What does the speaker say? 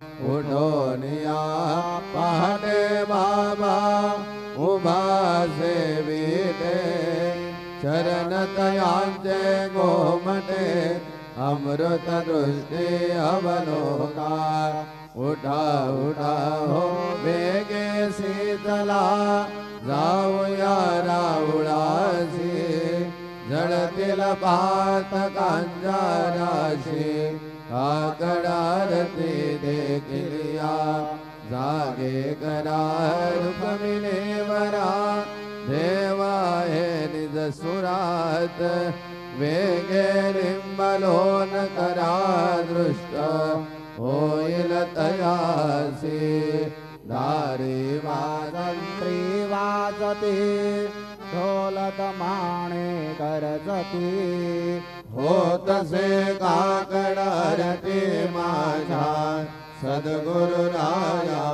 उठो निया पहाटे बाबा उभा सेविते चरण तयांचे गोमटे अमृत दृष्टि अवलोकार उठा उठा हो वेगे शीतला जाऊया राऊळाशी जळतील पातकांजाराशी काकडारती देखिलिया जागे करा रुक्मिणीवरा देवा हे निज सुरात वेगे लिंबलोन करा दृष्ट होईल तयासी दारी वाजंत्री वाजती ढोलत माणे करजती होतसे काकड आरती माझ्या सद्गुरु राया